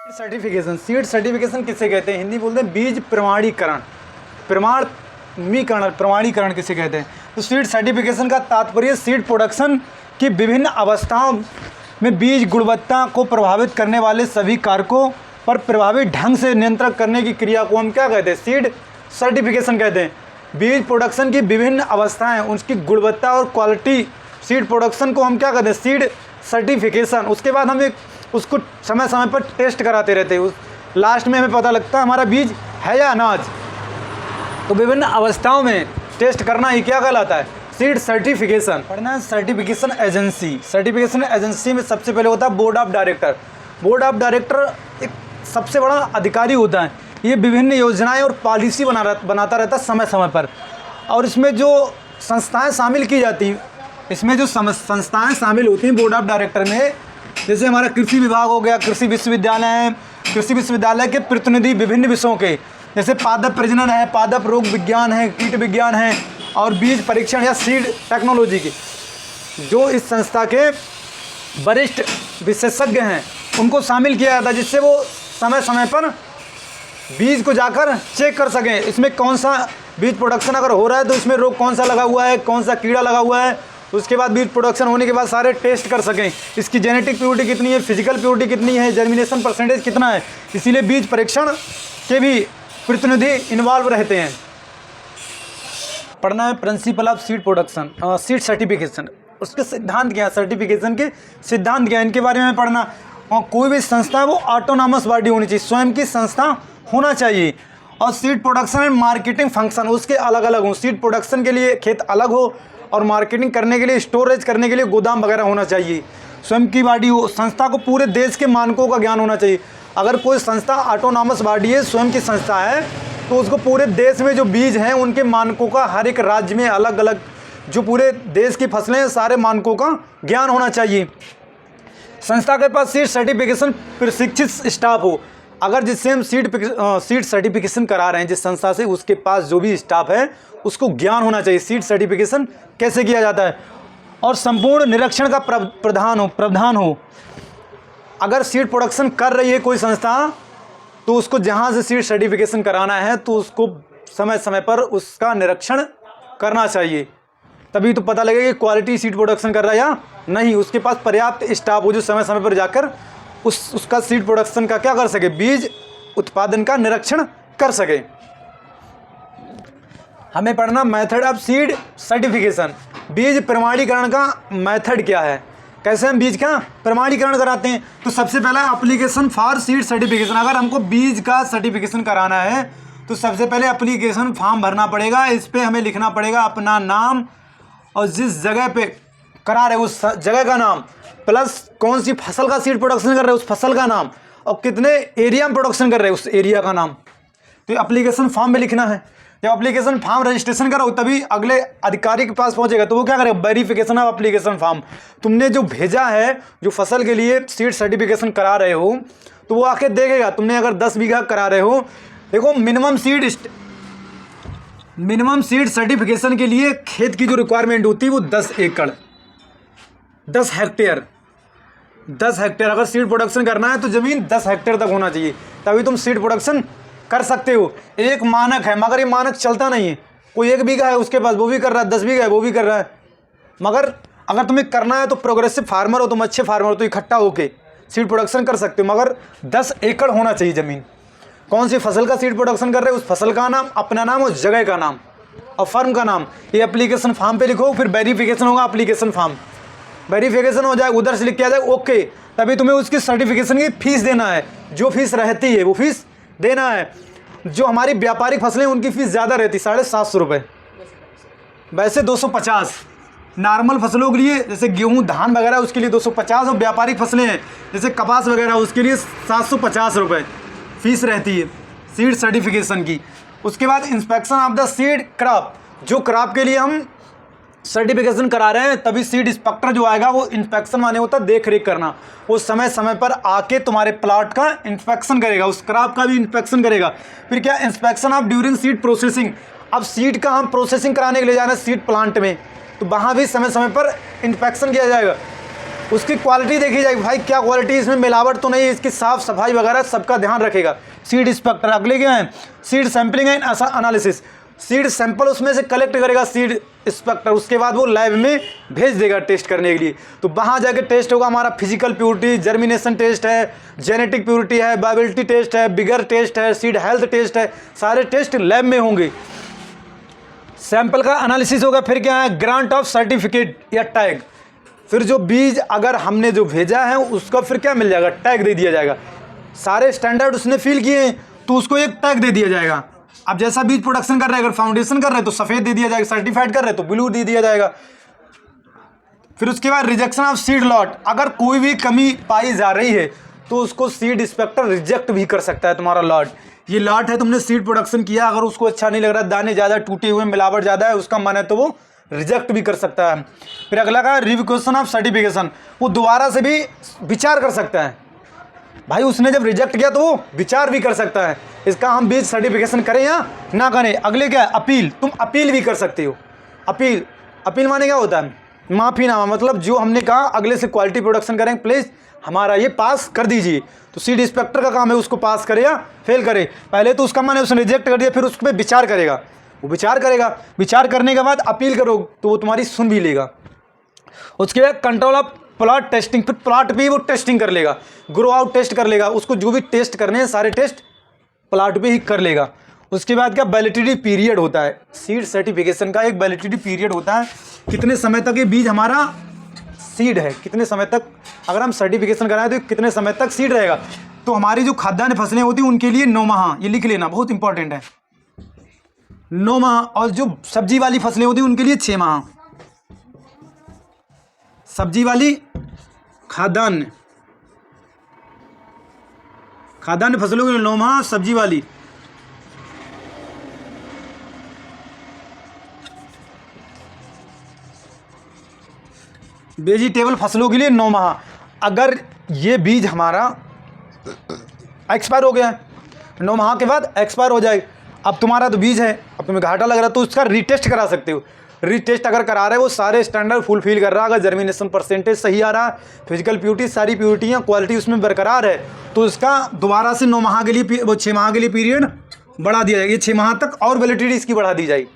Seed certification किसे कहते हैं? हिंदी बोलते हैं बीज प्रमाणीकरण। प्रमाणीकरण किसे कहते हैं? तो सीड सर्टिफिकेशन का तात्पर्य सीड प्रोडक्शन की विभिन्न अवस्थाओं में बीज गुणवत्ता को प्रभावित करने वाले सभी कारकों पर प्रभावी ढंग से नियंत्रण करने की क्रिया को हम क्या कहते हैं? सीड सर्टिफिकेशन कहते हैं। बीज प्रोडक्शन की विभिन्न अवस्थाएं, उसकी गुणवत्ता और क्वालिटी, सीड प्रोडक्शन को हम क्या कहते हैं? Seed certification. उसके बाद हम उसको समय समय पर टेस्ट कराते रहते हैं। लास्ट में हमें पता लगता है हमारा बीज है या अनाज। तो विभिन्न अवस्थाओं में टेस्ट करना ही क्या कहलाता है? Seed certification. पढ़ना है सर्टिफिकेशन एजेंसी। सर्टिफिकेशन एजेंसी में सबसे पहले होता है board of director. Board of director एक सबसे बड़ा अधिकारी होता है। ये विभिन्न योजनाएं और पॉलिसी बनाता रहता है समय समय पर। और इसमें जो संस्थाएं शामिल की जाती हैं, इसमें जो संस्थाएं शामिल होती हैं बोर्ड ऑफ डायरेक्टर में, जैसे हमारा कृषि विभाग हो गया, कृषि विश्वविद्यालय है, कृषि विश्वविद्यालय के प्रतिनिधि विभिन्न विषयों के, जैसे पादप प्रजनन है, पादप रोग विज्ञान है, कीट विज्ञान है, और बीज परीक्षण या सीड टेक्नोलॉजी की जो इस संस्था के वरिष्ठ विशेषज्ञ हैं उनको शामिल किया जाता है, जिससे वो समय समय पर बीज को जाकर चेक कर सकें। इसमें कौन सा बीज प्रोडक्शन अगर हो रहा है तो इसमें रोग कौन सा लगा हुआ है, कौन सा कीड़ा लगा हुआ है। उसके बाद बीज प्रोडक्शन होने के बाद सारे टेस्ट कर सकें, इसकी जेनेटिक प्योरिटी कितनी है, फिजिकल प्योरिटी कितनी है, जर्मिनेशन परसेंटेज कितना है। इसीलिए बीज परीक्षण के भी प्रतिनिधि इन्वॉल्व रहते हैं। पढ़ना है principle of seed production, seed certification. उसके सिद्धांत क्या है? सर्टिफिकेशन के सिद्धांत क्या है, इनके बारे में पढ़ना। और कोई भी संस्था है वो ऑटोनॉमस बॉडी होनी चाहिए, स्वयं की संस्था होना चाहिए। और seed production and marketing function उसके अलग अलग हो। सीड प्रोडक्शन के लिए खेत अलग हो और मार्केटिंग करने के लिए, स्टोरेज करने के लिए गोदाम वगैरह होना चाहिए। स्वयं की बॉडी हो। संस्था को पूरे देश के मानकों का ज्ञान होना चाहिए। अगर कोई संस्था ऑटोनॉमस बॉडी है, स्वयं की संस्था है, तो उसको पूरे देश में जो बीज हैं उनके मानकों का हर एक राज्य में अलग अलग, जो पूरे देश की फसलें हैं, सारे मानकों का ज्ञान होना चाहिए। संस्था के पास सीड सर्टिफिकेशन प्रशिक्षित स्टाफ हो। अगर जिससे हम सीड सर्टिफिकेशन करा रहे हैं जिस संस्था से, उसके पास जो भी स्टाफ है उसको ज्ञान होना चाहिए सीड सर्टिफिकेशन कैसे किया जाता है। और संपूर्ण निरीक्षण का प्रावधान हो। अगर सीड प्रोडक्शन कर रही है कोई संस्था तो उसको जहाँ से सीड सर्टिफिकेशन कराना है तो उसको समय समय पर उसका निरीक्षण करना चाहिए, तभी तो पता लगेगा कि क्वालिटी सीड प्रोडक्शन कर रहा है या नहीं। उसके पास पर्याप्त स्टाफ हो जो समय समय पर जाकर उसका सीड प्रोडक्शन का क्या कर सके, बीज उत्पादन का निरीक्षण कर सके। हमें पढ़ना मेथड ऑफ सीड सर्टिफिकेशन। बीज प्रमाणीकरण का मेथड क्या है, कैसे हम बीज का प्रमाणीकरण कराते हैं। तो सबसे पहला एप्लीकेशन फॉर सीड सर्टिफिकेशन। अगर हमको बीज का सर्टिफिकेशन कराना है तो सबसे पहले एप्लीकेशन फॉर्म भरना पड़ेगा। इस पर हमें लिखना पड़ेगा अपना नाम और जिस जगह पे करा रहे उस जगह का नाम, प्लस कौन सी फसल का सीड प्रोडक्शन कर रहे हैं उस फसल का नाम, और कितने एरिया में प्रोडक्शन कर रहे हैं उस एरिया का नाम। तो एप्लीकेशन फॉर्म में लिखना है। जब एप्लीकेशन फॉर्म रजिस्ट्रेशन करो तभी अगले अधिकारी के पास पहुंचेगा, तो वो क्या करेगा, वेरिफिकेशन ऑफ एप्लीकेशन फॉर्म। तुमने जो भेजा है, जो फसल के लिए सीड सर्टिफिकेशन करा रहे हो, तो वो आके देखेगा। तुमने अगर 10 बीघा करा रहे हो, देखो मिनिमम सीड सर्टिफिकेशन के लिए खेत की जो रिक्वायरमेंट होती है वो 10 एकड़, 10 हेक्टेयर। 10 हेक्टेयर अगर सीड प्रोडक्शन करना है तो ज़मीन 10 हेक्टेयर तक होना चाहिए, तभी तुम सीड प्रोडक्शन कर सकते हो। एक मानक है, मगर ये मानक चलता नहीं है। कोई 1 बीघा है उसके पास, वो भी कर रहा है, 10 बीघा है वो भी कर रहा है। मगर अगर तुम्हें करना है तो प्रोग्रेसिव फार्मर हो, तुम अच्छे फार्मर हो, तो इकट्ठा होके सीड प्रोडक्शन कर सकते हो, मगर 10 एकड़ होना चाहिए ज़मीन। कौन सी फसल का सीड प्रोडक्शन कर रहे हो उस फसल का नाम, अपना नाम, उस जगह का नाम और फर्म का नाम, ये एप्लीकेशन फॉर्म पे लिखो। फिर वेरिफिकेशन होगा, एप्लीकेशन फॉर्म वेरिफिकेशन हो जाए, उधर से लिख के आ जाए ओके, तभी तुम्हें उसकी सर्टिफिकेशन की फीस देना है। जो फीस रहती है वो फीस देना है। जो हमारी व्यापारिक फसलें उनकी फीस ज़्यादा रहती, 750 रुपये, वैसे 250। नॉर्मल फसलों के लिए जैसे गेहूँ, धान वगैरह उसके लिए 250, और व्यापारिक फसलें हैं जैसे कपास वगैरह उसके लिए 750 रुपये फीस रहती है सीड सर्टिफिकेशन की। उसके बाद inspection of the seed crop, जो क्रॉप के लिए हम सर्टिफिकेशन करा रहे हैं, तभी सीड इंस्पेक्टर जो आएगा वो इंस्पेक्शन माने होता है देख रेख करना। वो समय समय पर आके तुम्हारे प्लॉट का इंस्पेक्शन करेगा, उस क्रॉप का भी इंस्पेक्शन करेगा। फिर क्या, inspection of during seed processing. अब सीड का हम प्रोसेसिंग कराने के लिए जाना है सीड प्लांट में, तो वहाँ भी समय समय पर इंस्पेक्शन किया जाएगा। उसकी क्वालिटी देखी जाएगी, भाई क्या क्वालिटी, इसमें मिलावट तो नहीं है, इसकी साफ सफाई वगैरह सबका ध्यान रखेगा। Seed inspector. अगले क्या है, seed sampling and analysis. Seed sample उसमें से कलेक्ट करेगा सीड इंस्पेक्टर, उसके बाद वो लैब में भेज देगा टेस्ट करने के लिए। तो वहाँ जाके टेस्ट होगा हमारा फिजिकल प्योरिटी, जर्मिनेशन टेस्ट है, जेनेटिक प्योरिटी है, वायबिलिटी टेस्ट है, बिगर टेस्ट है, सीड हेल्थ टेस्ट है, सारे टेस्ट लैब में होंगे। सैंपल का एनालिसिस होगा। फिर क्या है, ग्रांट ऑफ सर्टिफिकेट या टैग। फिर जो बीज अगर हमने जो भेजा है उसका फिर क्या मिल जाएगा, टैग दे दिया जाएगा। सारे स्टैंडर्ड उसने फिल किए हैं तो उसको एक टैग दे दिया जाएगा। अब जैसा बीज प्रोडक्शन कर रहे हैं, अगर फाउंडेशन कर रहे हैं तो सफ़ेद दे दिया जाएगा, सर्टिफाइड कर रहे हैं तो ब्लू दे दिया जाएगा। फिर उसके बाद रिजेक्शन ऑफ सीड लॉट। अगर कोई भी कमी पाई जा रही है तो उसको सीड इंस्पेक्टर रिजेक्ट भी कर सकता है। तुम्हारा लॉट, ये लॉट है, तुमने सीड प्रोडक्शन किया, अगर उसको अच्छा नहीं लग रहा, दाने ज़्यादा टूटे हुए, मिलावट ज़्यादा है, उसका मन है तो वो रिजेक्ट भी कर सकता है। फिर अगला का रिवोकेशन ऑफ सर्टिफिकेशन। वो दोबारा से भी विचार कर सकता है। भाई उसने जब रिजेक्ट किया तो वो विचार भी कर सकता है इसका हम बीज सर्टिफिकेशन करें या ना करें। अगले क्या है, अपील। तुम अपील भी कर सकते हो। अपील, अपील माने क्या होता है, माफ़ीनामा। मतलब जो हमने कहा अगले से क्वालिटी प्रोडक्शन करेंगे, प्लीज़ हमारा ये पास कर दीजिए। तो सीड इंस्पेक्टर का काम है उसको पास करे या फेल करे। पहले तो उसका मन है उसने रिजेक्ट कर दिया, फिर उस पर विचार करेगा, वो विचार करेगा। विचार करने के बाद अपील करो तो वो तुम्हारी सुन भी लेगा। उसके बाद कंट्रोल ऑफ प्लॉट टेस्टिंग। फिर प्लॉट पे वो टेस्टिंग कर लेगा, ग्रो आउट टेस्ट कर लेगा, उसको जो भी टेस्ट करने हैं सारे टेस्ट प्लॉट पे ही कर लेगा। उसके बाद क्या, वैलिडिटी पीरियड होता है। सीड सर्टिफिकेशन का एक वैलिडिटी पीरियड होता है, कितने समय तक ये बीज हमारा सीड है, कितने समय तक अगर हम सर्टिफिकेशन कराएं तो कितने समय तक सीड रहेगा। तो हमारी जो खाद्यान्न फसलें होती हैं उनके लिए 9 माह, ये लिख लेना, बहुत इंपॉर्टेंट है, 9 माह। और जो सब्जी वाली फसलें होती हैं उनके लिए 6 माह। सब्जी वाली खाद्यान्न फसलों के लिए 9 माह, सब्जी वाली। वेजिटेबल फसलों के लिए 9 माह। अगर ये बीज हमारा एक्सपायर हो गया, 9 माह के बाद एक्सपायर हो जाए, अब तुम्हारा तो बीज है, अब तुम्हें घाटा लग रहा है तो उसका रीटेस्ट करा सकते हो। रीटेस्ट अगर करा रहे वो सारे स्टैंडर्ड फुलफिल कर रहा है, अगर जर्मिनेशन परसेंटेज सही आ रहा है, फिजिकल प्योरिटी, सारी प्योरिटियाँ, क्वालिटी उसमें बरकरार है, तो इसका दोबारा से 9 माह के लिए, वो 6 माह के लिए पीरियड बढ़ा दिया जाएगा। ये 6 माह तक और वैलिडिटी इसकी बढ़ा दी जाएगी।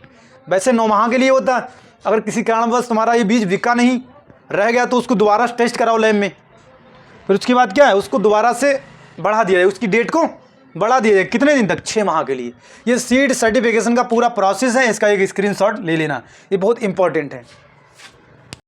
वैसे 9 माह के लिए होता है। अगर किसी कारणवश तुम्हारा ये बीज बिका नहीं, रह गया, तो उसको दोबारा टेस्ट कराओ लैब में। फिर उसके बाद क्या है, उसको दोबारा से बढ़ा दिया जाए, उसकी डेट को बढ़ा दिया जाए, कितने दिन तक, 6 माह के लिए। ये सीड सर्टिफिकेशन का पूरा प्रोसेस है, इसका एक स्क्रीनशॉट ले लेना, ये बहुत इंपॉर्टेंट है।